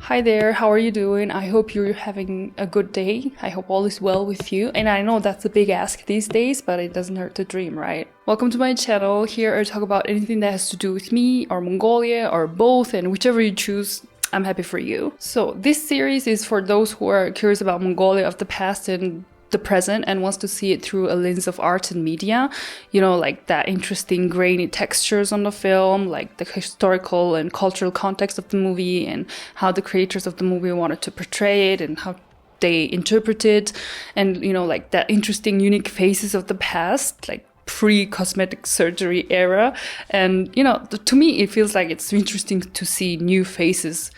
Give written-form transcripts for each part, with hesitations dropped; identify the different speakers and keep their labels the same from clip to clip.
Speaker 1: Hi there, how are you doing? I hope you're having a good day. I hope all is well with you. And I know that's a big ask these days, but it doesn't hurt to dream, right? Welcome to my channel. Here I talk about anything that has to do with me or Mongolia or both, and whichever you choose, I'm happy for you. So this series is for those who are curious about Mongolia of the past and the present and wants to see it through a lens of art and media, you know, like that interesting grainy textures on the film, like the historical and cultural context of the movie and how the creators of the movie wanted to portray it and how they interpret it, and you know, like that interesting unique faces of the past, like pre-cosmetic surgery era. And you know, to me it feels like it's interesting to see new faces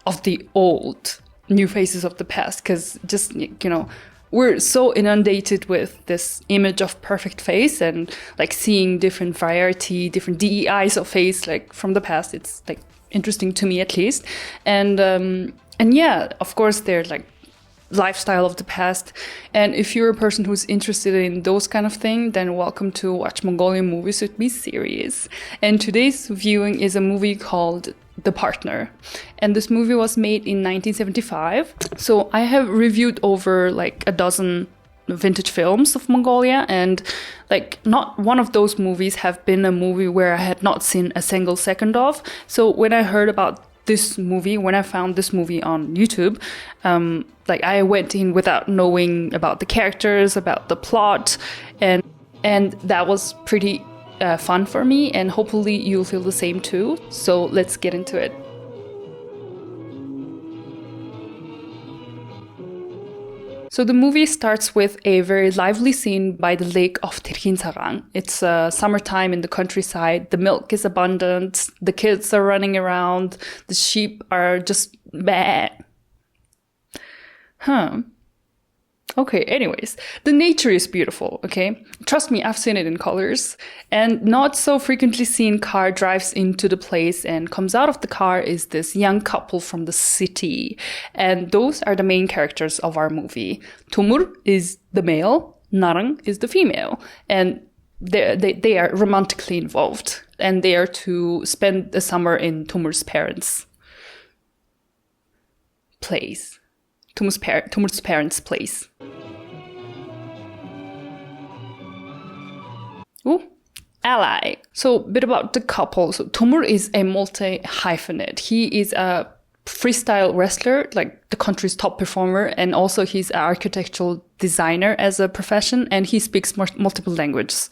Speaker 1: of the old, new faces of the past, because just, you know, we're so inundated with this image of perfect face, and like seeing different variety, different DEIs of face, like from the past, it's like interesting to me at least. And yeah, of course they're like lifestyle of the past. And if you're a person who's interested in those kind of thing, then welcome to Watch Mongolian Movies With Me series. And today's viewing is a movie called The Partner. And this movie was made in 1975. So I have reviewed over like a dozen vintage films of Mongolia, and like not one of those movies have been a movie where I had not seen a single second of. So when I heard about this movie, when I found this movie on YouTube, like I went in without knowing about the characters, about the plot, and that was pretty fun for me, and hopefully you'll feel the same too. So let's get into it. So the movie starts with a very lively scene by the lake of Tirhinsarang. It's summertime in the countryside. The milk is abundant. The kids are running around. The sheep are just meh. Okay, anyways, the nature is beautiful, okay? Trust me, I've seen it in colors. And not so frequently seen car drives into the place, and comes out of the car is this young couple from the city. And those are the main characters of our movie. Tumur is the male, Narang is the female. And they are romantically involved. And they are to spend the summer in Tumur's parents' place. Tumur's parents' place. Ooh, ally. So a bit about the couple. So Tumur is a multi-hyphenate. He is a freestyle wrestler, like the country's top performer, and also he's an architectural designer as a profession, and he speaks multiple languages.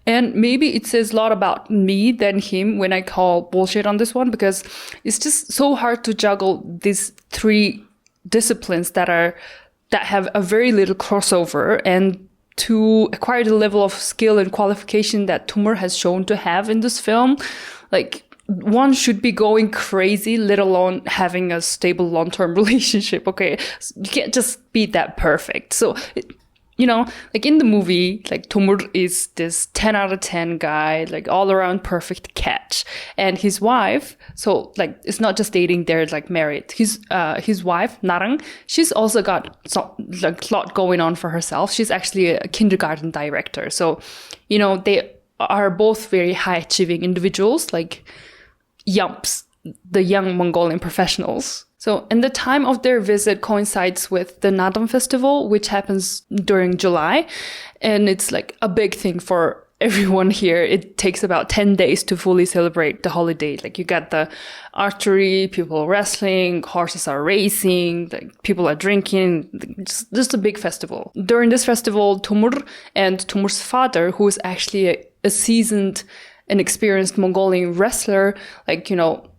Speaker 1: And maybe it says a lot about me than him when I call bullshit on this one, because it's just so hard to juggle these three disciplines that have a very little crossover, and to acquire the level of skill and qualification that Tumur has shown to have in this film, like one should be going crazy, let alone having a stable long-term relationship. Okay, you can't just be that perfect. So you know, like in the movie, like Tumur is this 10 out of 10 guy, like all around perfect catch. And his wife, so like it's not just dating, they're like married. His wife, Narang, she's also got like a lot going on for herself. She's actually a kindergarten director. So, you know, they are both very high achieving individuals, like yumps, the young Mongolian professionals. So, and the time of their visit coincides with the Nadam festival, which happens during July. And it's like a big thing for everyone here. It takes about 10 days to fully celebrate the holiday. Like you got the archery, people wrestling, horses are racing, like people are drinking, just a big festival. During this festival, Tumur and Tumur's father, who is actually a seasoned an experienced Mongolian wrestler, like, you know,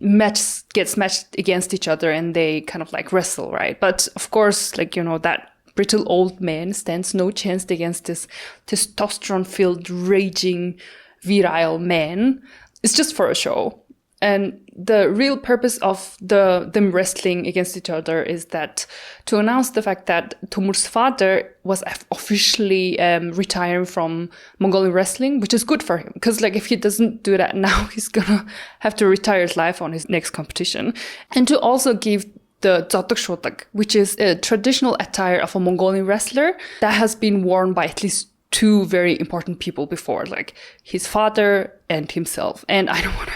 Speaker 1: gets matched against each other, and they kind of like wrestle, right? But of course, like, you know, that brittle old man stands no chance against this testosterone-filled, raging, virile man. It's just for a show. And the real purpose of them wrestling against each other is that to announce the fact that Tumur's father was officially retiring from Mongolian wrestling, which is good for him. Because like if he doesn't do that now, he's gonna have to retire his life on his next competition. And to also give the zotok shotak, which is a traditional attire of a Mongolian wrestler that has been worn by at least two very important people before, like his father and himself. And I don't want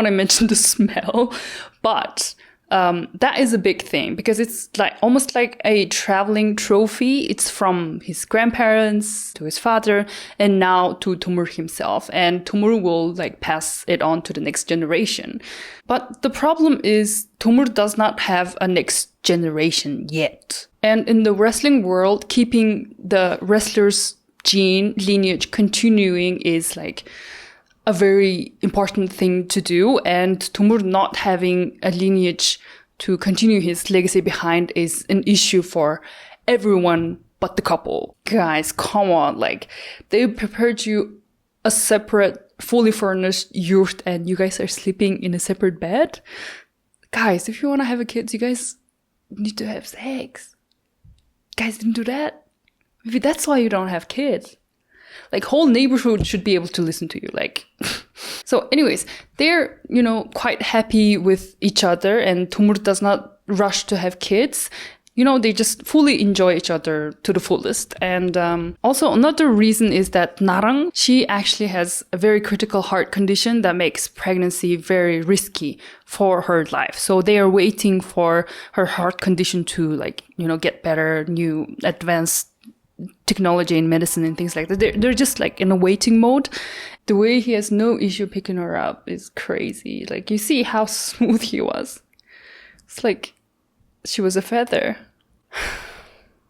Speaker 1: to mention the smell, but that is a big thing because it's like almost like a traveling trophy. It's from his grandparents to his father and now to Tumur himself. And Tumur will like pass it on to the next generation. But the problem is Tumur does not have a next generation yet. And in the wrestling world, keeping the wrestler's gene lineage continuing is like a very important thing to do, and Tumur not having a lineage to continue his legacy behind is an issue for everyone but the couple. Guys, come on, like they prepared you a separate, fully furnished yurt and you guys are sleeping in a separate bed? Guys, if you want to have a kid, you guys need to have sex. Guys didn't do that. Maybe that's why you don't have kids. Like, whole neighborhood should be able to listen to you. Like, so anyways, they're, quite happy with each other, and Tumur does not rush to have kids. They just fully enjoy each other to the fullest. And also another reason is that Narang, she actually has a very critical heart condition that makes pregnancy very risky for her life. So they are waiting for her heart condition to get better, new advanced technology in medicine and things like that. They're just like in a waiting mode. The way he has no issue picking her up is crazy. Like, you see how smooth he was. It's like she was a feather.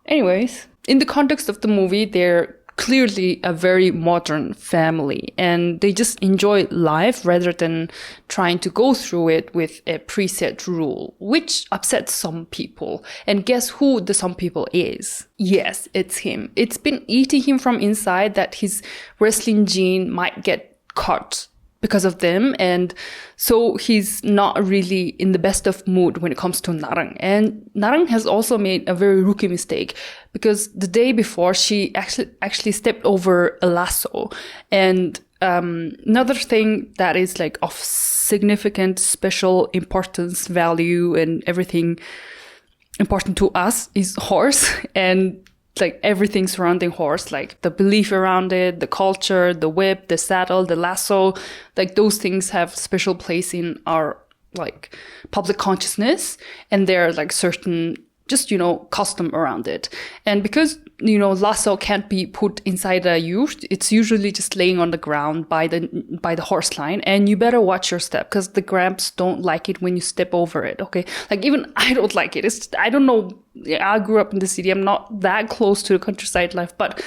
Speaker 1: Anyways, in the context of the movie, they're clearly a very modern family and they just enjoy life rather than trying to go through it with a preset rule, which upsets some people. And guess who the some people is? Yes, it's him. It's been eating him from inside that his wrestling gene might get caught because of them, and so he's not really in the best of mood when it comes to Narang. And Narang has also made a very rookie mistake because the day before she actually stepped over a lasso. And another thing that is like of significant special importance, value, and everything important to us is horse, and like everything surrounding horse, like the belief around it, the culture, the whip, the saddle, the lasso, like those things have special place in our like public consciousness, and there are like certain just, custom around it. And because, lasso can't be put inside a yurt, it's usually just laying on the ground by the horse line. And you better watch your step because the gramps don't like it when you step over it, okay? Like, even I don't like it. I don't know. I grew up in the city. I'm not that close to the countryside life, but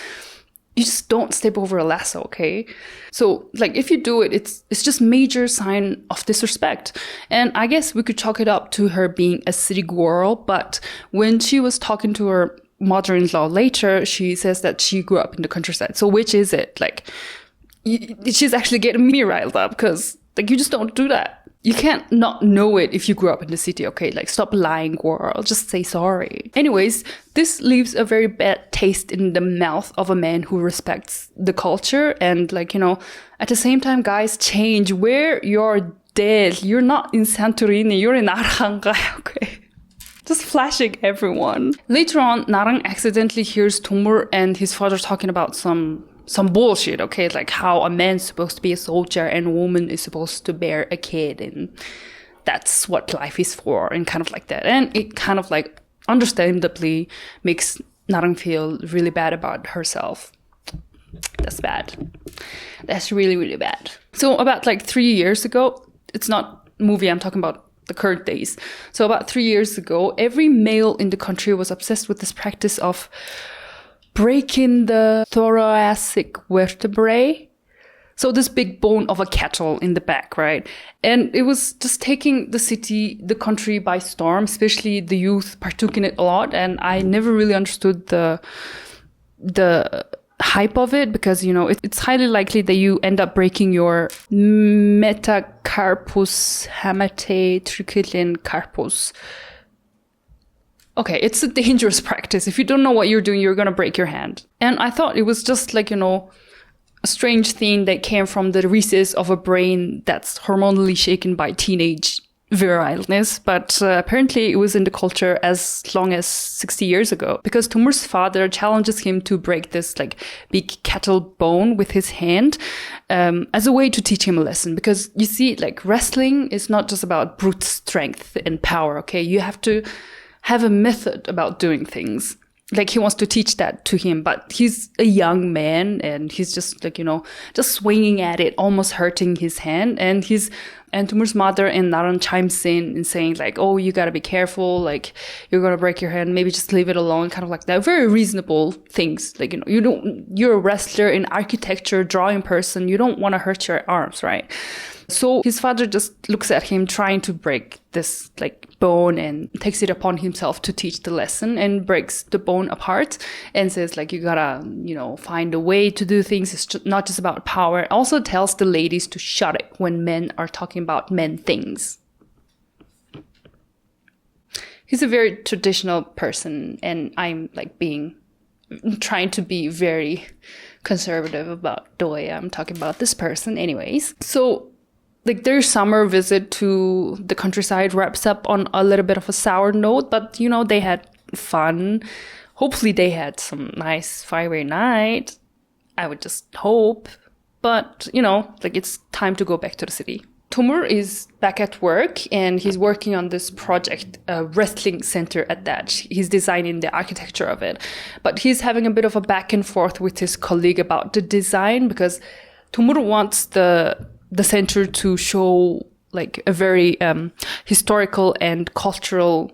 Speaker 1: you just don't step over a lasso, okay? So, like, if you do it, it's just major sign of disrespect. And I guess we could chalk it up to her being a city girl, but when she was talking to her mother-in-law later, she says that she grew up in the countryside. So which is it? Like, she's actually getting me riled up because, like, you just don't do that. You can't not know it if you grew up in the city, okay? Like, stop lying, girl. Just say sorry. Anyways, this leaves a very bad taste in the mouth of a man who respects the culture. And, like, at the same time, guys, change. Where you're dead. You're not in Santorini. You're in Arhangai, okay? Just flashing everyone. Later on, Narang accidentally hears Tumur and his father talking about some bullshit, okay? Like how a man's supposed to be a soldier and a woman is supposed to bear a kid, and that's what life is for, and kind of like that. And it kind of like understandably makes Narang feel really bad about herself. That's bad. That's really, really bad. So about like 3 years ago, it's not movie, I'm talking about the current days. So about 3 years ago, every male in the country was obsessed with this practice of breaking the thoracic vertebrae. So this big bone of a cattle in the back, right? And it was just taking the country by storm, especially the youth partook in it a lot. And I never really understood the hype of it because, it's highly likely that you end up breaking your metacarpus hamate trichylian carpus. Okay, it's a dangerous practice. If you don't know what you're doing, you're going to break your hand. And I thought it was just like, a strange thing that came from the recess of a brain that's hormonally shaken by teenage virileness, but apparently it was in the culture as long as 60 years ago, because Timur's father challenges him to break this like big cattle bone with his hand as a way to teach him a lesson. Because you see, like, wrestling is not just about brute strength and power, okay? You have to have a method about doing things. Like, he wants to teach that to him, but he's a young man and he's just like, just swinging at it, almost hurting his hand. And Timur's mother and Naran chimes in and saying like, oh, you gotta be careful, like, you're gonna break your hand, maybe just leave it alone, kind of like that. Very reasonable things. Like, you're a wrestler in architecture, drawing person, you don't want to hurt your arms, right? So his father just looks at him trying to break this like bone and takes it upon himself to teach the lesson, and breaks the bone apart and says like, you gotta, find a way to do things. It's not just about power. Also tells the ladies to shut it when men are talking about men things. He's a very traditional person, and I'm like trying to be very conservative about the way I'm talking about this person anyways. So like, their summer visit to the countryside wraps up on a little bit of a sour note, but they had fun. Hopefully they had some nice fiery night. I would just hope. But, like, it's time to go back to the city. Timur is back at work and he's working on this project, a wrestling center at that. He's designing the architecture of it. But he's having a bit of a back and forth with his colleague about the design, because Timur wants the center to show like a very historical and cultural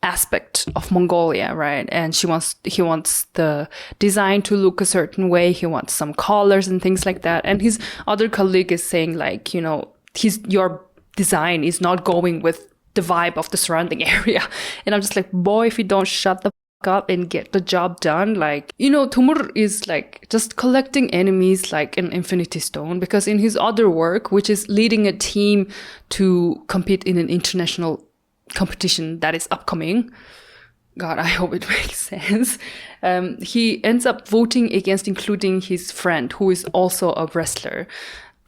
Speaker 1: aspect of Mongolia, right? And he wants the design to look a certain way. He wants some colors and things like that. And his other colleague is saying like, your design is not going with the vibe of the surrounding area. And I'm just like, boy, if you don't shut the up and get the job done, like, Timur is like just collecting enemies like an infinity stone, because in his other work, which is leading a team to compete in an international competition that is upcoming, God, I hope it makes sense, he ends up voting against including his friend who is also a wrestler.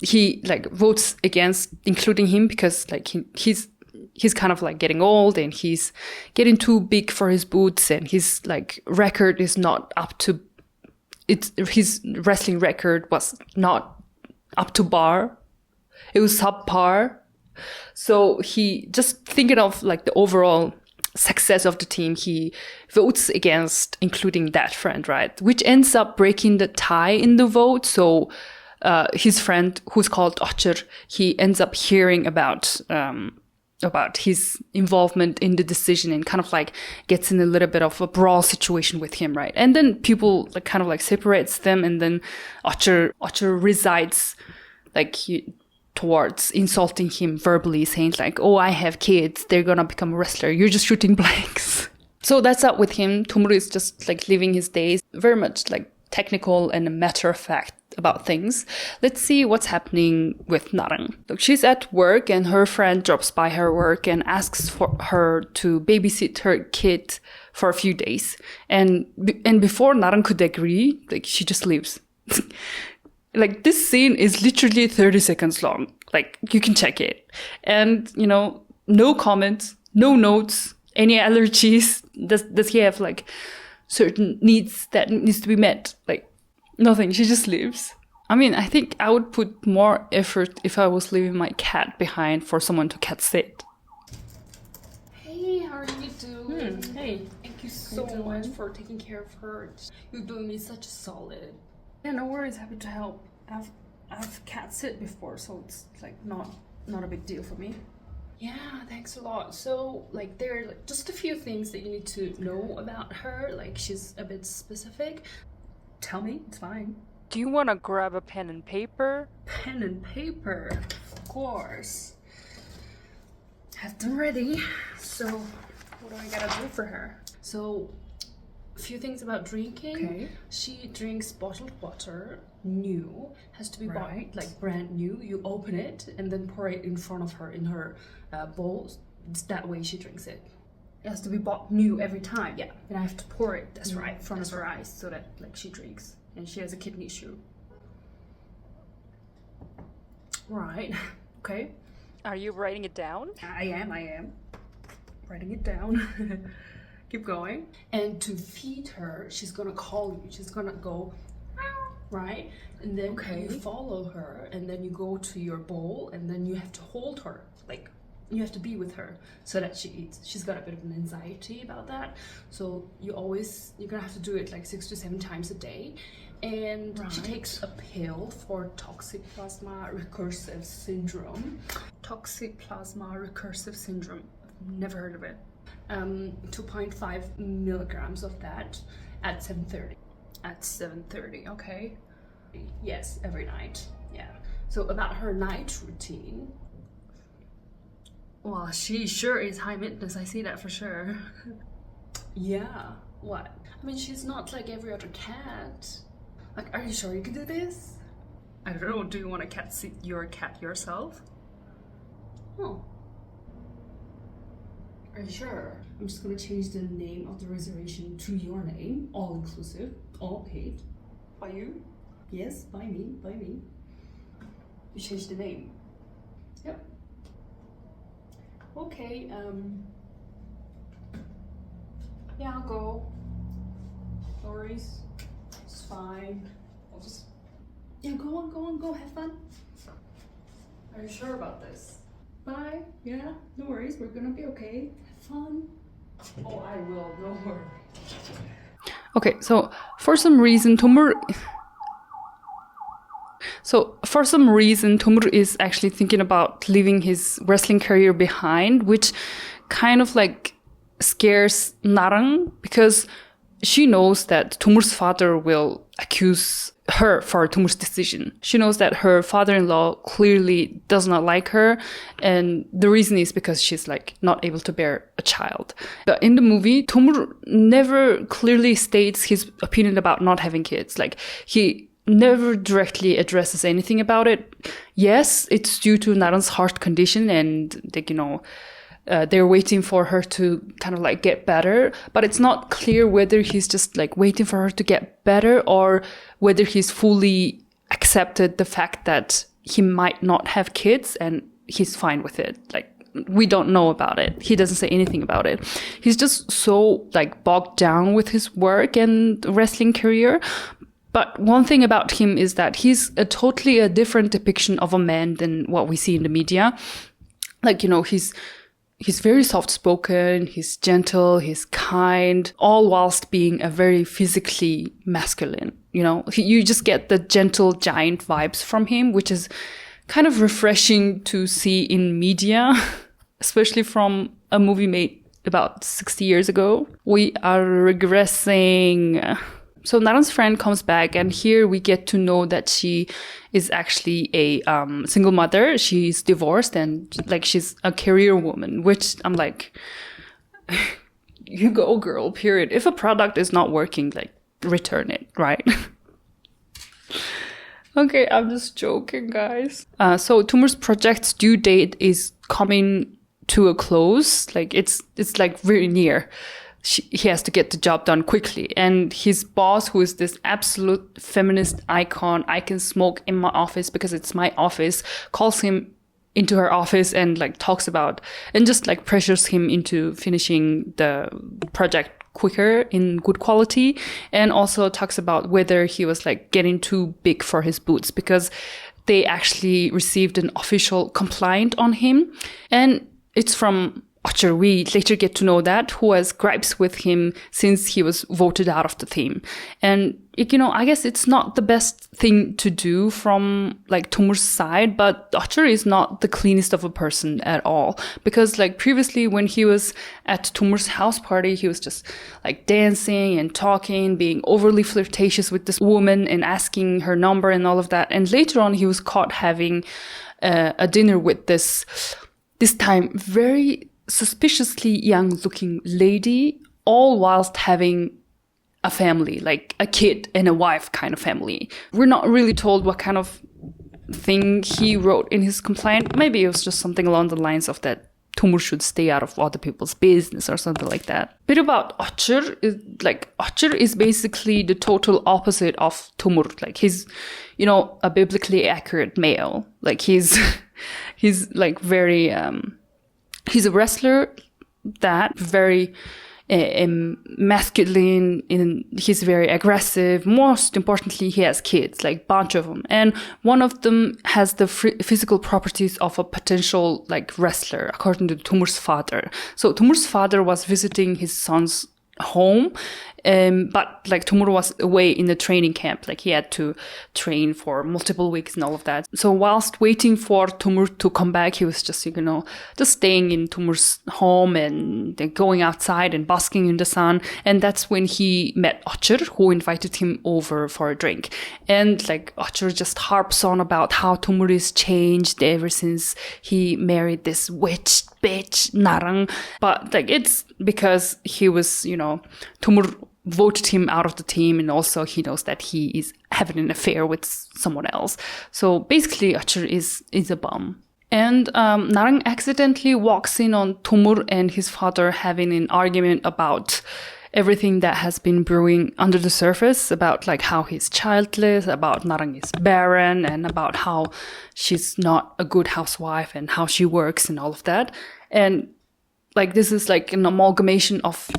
Speaker 1: He like votes against including him because like he's kind of like getting old and he's getting too big for his boots, and his like record is not up to his wrestling record was not up to bar. It was subpar. So he, just thinking of like the overall success of the team, he votes against including that friend, right? Which ends up breaking the tie in the vote. So his friend, who's called Ochir, he ends up hearing about his involvement in the decision and kind of like gets in a little bit of a brawl situation with him, right? And then people like kind of like separates them, and then Ochir resides like towards insulting him verbally, saying like, oh, I have kids, they're gonna become a wrestler, you're just shooting blanks. So that's up with him. Timur is just like living his days very much like technical and a matter of fact about things. Let's see what's happening with Narang. Look, she's at work and her friend drops by her work and asks for her to babysit her kid for a few days. And before Narang could agree, like, she just leaves. Like, this scene is literally 30 seconds long. Like, you can check it. And, no comments, no notes, any allergies. Does he have like certain needs that needs to be met? Like, nothing. She just leaves. I mean, I think I would put more effort if I was leaving my cat behind for someone to cat sit.
Speaker 2: Hey, how are you doing?
Speaker 1: Hey,
Speaker 2: Thank you so much for taking care of her. You're doing me such a solid.
Speaker 1: yeah, no worries. Happy to help. I've cat sit before, so it's like not a big deal for me.
Speaker 2: Yeah, thanks a lot. So, like, there are like, just a few things that you need to know about her. Like, she's a bit specific.
Speaker 1: Tell me, it's fine. Do you want to grab a pen and paper?
Speaker 2: Pen and paper, of course. Have them ready. So, what do I gotta do for her? So, a few things about drinking.
Speaker 1: Okay.
Speaker 2: She drinks bottled water, new, has to be bought
Speaker 1: Right.
Speaker 2: like brand new. You open it and then pour it in front of her in her bowl. It's that way she drinks it. It has to be bought new every time. Yeah, and I have to pour it.
Speaker 1: That's right.
Speaker 2: in front of her eyes so that like she drinks, and she has a kidney issue. Right. Okay.
Speaker 1: Are you writing it down?
Speaker 2: I am. Writing it down. Keep going. And to feed her, she's gonna call you. She's gonna go, right? And then you follow her, and then you go to your bowl, and then you have to hold her. Like, you have to be with her so that she eats. She's got a bit of an anxiety about that. So you're gonna have to do it like 6 to 7 times a day. And she takes a pill for toxic plasma recursive syndrome. Toxic plasma recursive syndrome. Never heard of it. 2.5 milligrams of that at 7:30. At 7:30, okay. Yes, every night. Yeah. So about her night routine. Well, she sure is high maintenance. I see that for sure. Yeah. What? I mean, she's not like every other cat. Like, are you sure you can do this? I don't know. Do you want to cat sit your cat yourself? Oh. Are you sure? I'm just gonna change the name of the reservation to your name, all inclusive, all paid. By you? Yes, by me, by me. You changed the name. Yep. Okay, yeah, I'll go. No worries. It's fine. I'll just... Yeah, go on, have fun. Are you sure about this? Bye. Yeah, no worries. We're gonna be okay. Have fun. Oh, I will. Don't worry.
Speaker 1: Okay, so for some reason, Tomur is actually thinking about leaving his wrestling career behind, which kind of like scares Narang because she knows that Tomur's father will accuse her for Tomur's decision. She knows that her father-in-law clearly does not like her, and the reason is because she's like not able to bear a child. But in the movie, Tomur never clearly states his opinion about not having kids. Like, he never directly addresses anything about it. Yes, it's due to Narang's heart condition, and like, they're waiting for her to kind of like get better, but it's not clear whether he's just like waiting for her to get better or whether he's fully accepted the fact that he might not have kids and he's fine with it. Like, we don't know about it. He doesn't say anything about it. He's just so like bogged down with his work and wrestling career. But one thing about him is that he's a totally different depiction of a man than what we see in the media. Like, he's very soft-spoken, he's gentle, he's kind, all whilst being a very physically masculine, You just get the gentle giant vibes from him, which is kind of refreshing to see in media, especially from a movie made about 60 years ago. We are regressing. So Narang's friend comes back, and here we get to know that she is actually a single mother. She's divorced, and like she's a career woman, which I'm like, you go, girl, period. If a product is not working, like, return it, right? Okay, I'm just joking, guys. So Tomur's project's due date is coming to a close. Like, it's like very near. He has to get the job done quickly. And his boss, who is this absolute feminist icon, I can smoke in my office because it's my office, calls him into her office and like talks about and just like pressures him into finishing the project quicker in good quality, and also talks about whether he was like getting too big for his boots because they actually received an official complaint on him. And it's from Archer, we later get to know that, who has gripes with him since he was voted out of the team. And, I guess it's not the best thing to do from, like, Tomur's side, but Archer is not the cleanest of a person at all. Because, like, previously when he was at Tomur's house party, he was just, like, dancing and talking, being overly flirtatious with this woman and asking her number and all of that. And later on, he was caught having a dinner with this time very suspiciously young looking lady, all whilst having a family, like a kid and a wife kind of family. We're not really told what kind of thing he wrote in his complaint. Maybe it was just something along the lines of that Tumur should stay out of other people's business or something like that. Bit about Ochur is Ochur is basically the total opposite of Tumur. Like he's, a biblically accurate male. Like he's like very he's a wrestler that very masculine, he's very aggressive. Most importantly, he has kids, like bunch of them, and one of them has the physical properties of a potential like wrestler, according to Tumur's father. So Tumur's father was visiting his son's home, but like Tumur was away in the training camp, like he had to train for multiple weeks and all of that. So whilst waiting for Tumur to come back, he was just just staying in Tumur's home and going outside and basking in the sun. And that's when he met Ochur, who invited him over for a drink. And like Ochur just harps on about how Tumur is changed ever since he married this witch bitch Narang. But like it's because he was, Tumur voted him out of the team, and also he knows that he is having an affair with someone else. So basically Ochur is a bum. And Narang accidentally walks in on Tumur and his father having an argument about everything that has been brewing under the surface, about like how he's childless, about Narang is barren, and about how she's not a good housewife and how she works and all of that. And like this is like an amalgamation of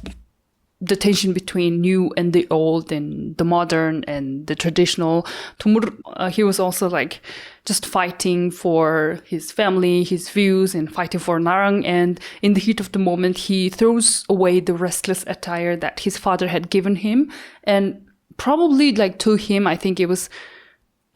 Speaker 1: the tension between new and the old, and the modern and the traditional. Tumur, he was also like just fighting for his family, his views, and fighting for Narang. And in the heat of the moment, he throws away the restless attire that his father had given him. And probably like to him, I think it was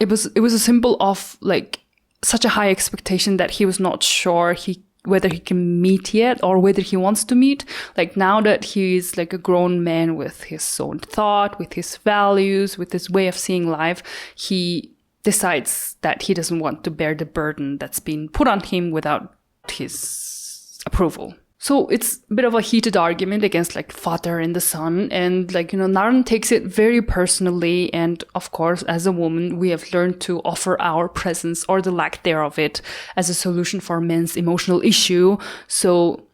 Speaker 1: a symbol of like such a high expectation that he was not sure whether he can meet yet, or whether he wants to meet. Like now that he's like a grown man with his own thought, with his values, with his way of seeing life, he decides that he doesn't want to bear the burden that's been put on him without his approval. So it's a bit of a heated argument against like father and the son. And like, Narang takes it very personally. And of course, as a woman, we have learned to offer our presence, or the lack thereof it, as a solution for men's emotional issue. So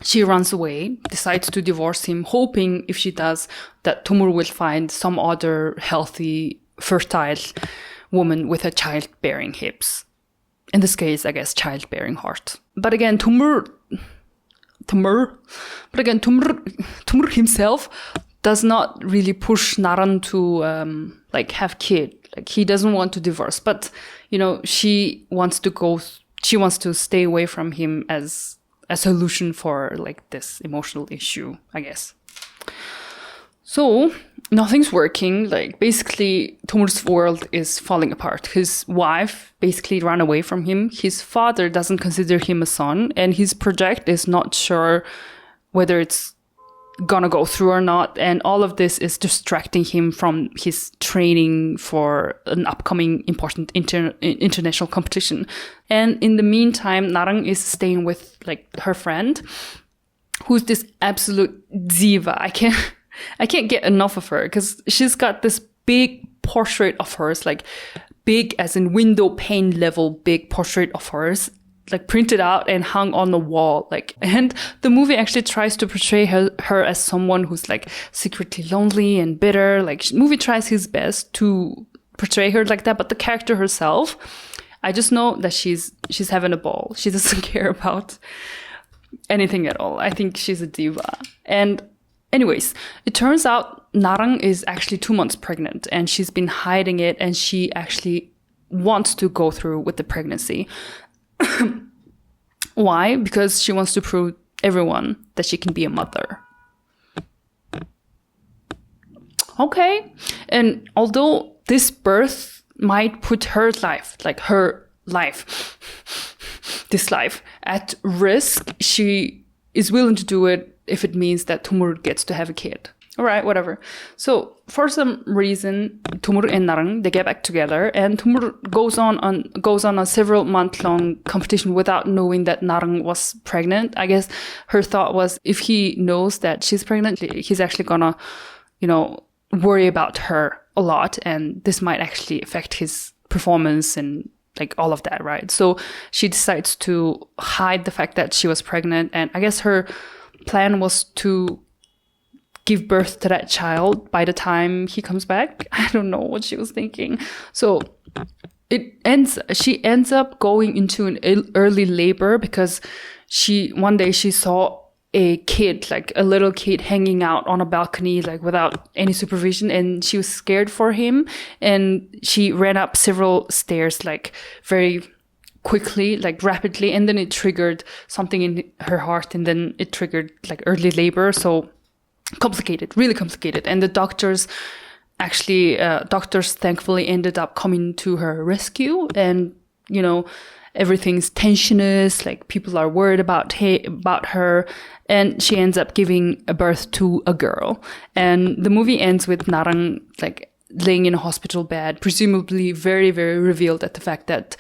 Speaker 1: she runs away, decides to divorce him, hoping if she does that Tumur will find some other healthy, fertile woman with a childbearing hips. In this case, I guess childbearing heart. But again, Tumur himself does not really push Naran to have kid. Like he doesn't want to divorce, but she wants to stay away from him as a solution for like this emotional issue, I guess. So nothing's working. Like basically Tumur's world is falling apart. His wife basically ran away from him. His father doesn't consider him a son, and his project is not sure whether it's gonna go through or not. And all of this is distracting him from his training for an upcoming important international competition. And in the meantime, Narang is staying with like her friend, who's this absolute diva. I can't get enough of her, because she's got this big portrait of hers, like big as in window pane level, big portrait of hers, like printed out and hung on the wall. Like, and the movie actually tries to portray her as someone who's like secretly lonely and bitter. Like, the movie tries his best to portray her like that, but the character herself, I just know that she's having a ball. She doesn't care about anything at all. I think she's a diva. And anyways, it turns out Narang is actually 2 months pregnant, and she's been hiding it, and she actually wants to go through with the pregnancy. Why? Because she wants to prove everyone that she can be a mother. Okay. And although this birth might put this life at risk, she is willing to do it if it means that Tumur gets to have a kid. All right, whatever. So for some reason, Tumur and Narang, they get back together, and Tumur goes on a several month-long competition without knowing that Narang was pregnant. I guess her thought was, if he knows that she's pregnant, he's actually gonna, worry about her a lot, and this might actually affect his performance and like all of that, right? So she decides to hide the fact that she was pregnant. And I guess her plan was to give birth to that child by the time he comes back. I don't know what she was thinking. So she ends up going into an early labor because one day she saw a kid, like a little kid hanging out on a balcony, like without any supervision, and she was scared for him, and she ran up several stairs like very quickly, like rapidly, and then it triggered something in her heart, and then it triggered like early labor. So complicated, really complicated. And the doctors thankfully ended up coming to her rescue, and everything's tensionous, like people are worried about her, and she ends up giving a birth to a girl. And the movie ends with Narang like laying in a hospital bed, presumably very, very revealed at the fact that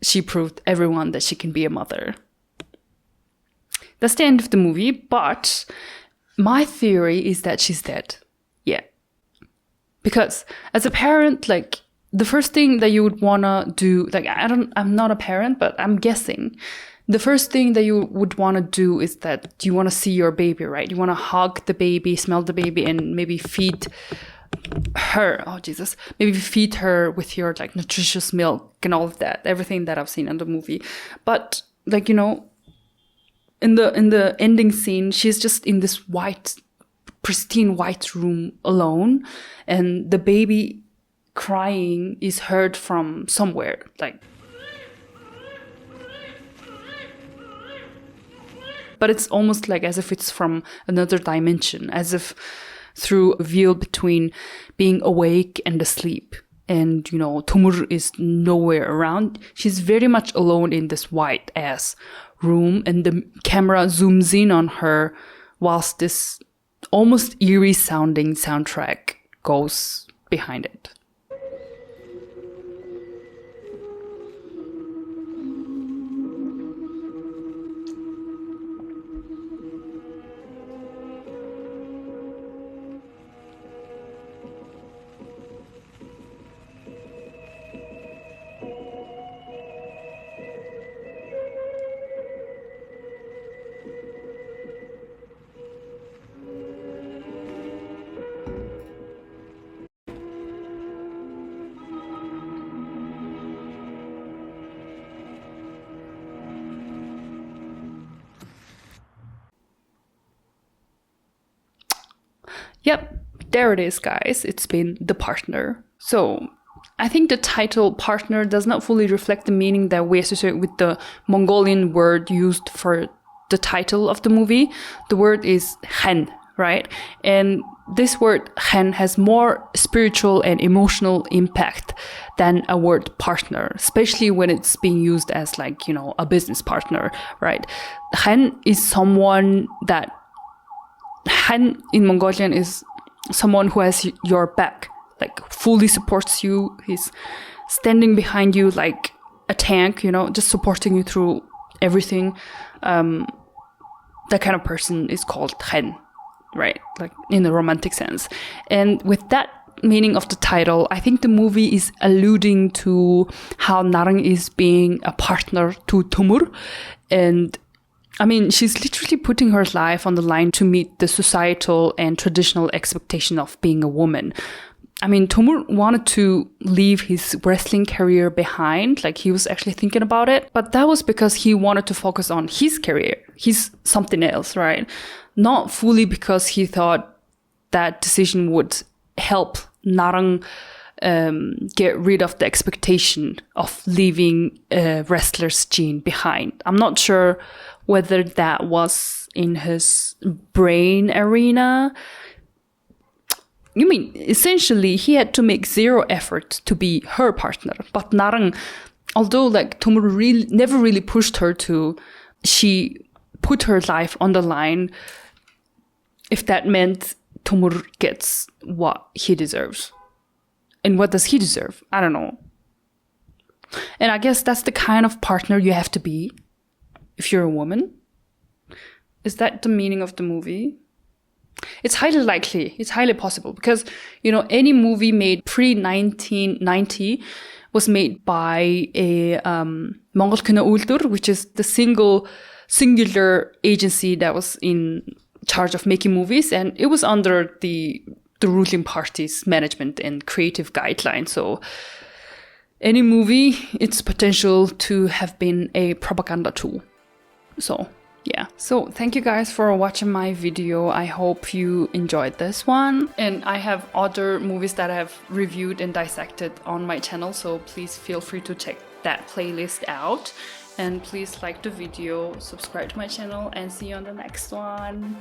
Speaker 1: she proved everyone that she can be a mother. That's the end of the movie, but my theory is that she's dead. Yeah. Because as a parent, like, the first thing that you would want to do, like, I'm not a parent, but I'm guessing the first thing that you would want to do is that you want to see your baby, right? You want to hug the baby, smell the baby, and maybe feed her. Oh, Jesus. Maybe feed her with your, like, nutritious milk and all of that. Everything that I've seen in the movie. But, like, in the ending scene, she's just in this pristine white room alone, and the baby crying is heard from somewhere, like, but it's almost like as if it's from another dimension, as if through a veil between being awake and asleep. And Tomur is nowhere around. She's very much alone in this white ass room, and the camera zooms in on her whilst this almost eerie sounding soundtrack goes behind it. Yep, there it is, guys. It's been The Partner. So I think the title partner does not fully reflect the meaning that we associate with the Mongolian word used for the title of the movie. The word is hen, right? And this word hen has more spiritual and emotional impact than a word partner, especially when it's being used as, like, a business partner, right? Hen is someone that Han in Mongolian is someone who has your back, like fully supports you. He's standing behind you like a tank, just supporting you through everything. That kind of person is called Han, right? Like in a romantic sense. And with that meaning of the title, I think the movie is alluding to how Narang is being a partner to Tomur. And I mean, she's literally putting her life on the line to meet the societal and traditional expectation of being a woman. I mean, Tomur wanted to leave his wrestling career behind, like he was actually thinking about it, but that was because he wanted to focus on his career. He's something else, right? Not fully because he thought that decision would help Narang get rid of the expectation of leaving a wrestler's gene behind. I'm not sure whether that was in his brain arena. You mean, essentially, he had to make zero effort to be her partner. But Narang, although like Tomur never really pushed her to, she put her life on the line if that meant Tomur gets what he deserves. And what does he deserve? I don't know. And I guess that's the kind of partner you have to be if you're a woman. Is that the meaning of the movie? It's highly likely. It's highly possible because, any movie made pre-1990 was made by a Mongolian, which is the singular agency that was in charge of making movies, and it was under the ruling party's management and creative guidelines. So any movie, it's potential to have been a propaganda tool. So yeah. So thank you guys for watching my video. I hope you enjoyed this one. And I have other movies that I have reviewed and dissected on my channel, so please feel free to check that playlist out. And please like the video, subscribe to my channel, and see you on the next one.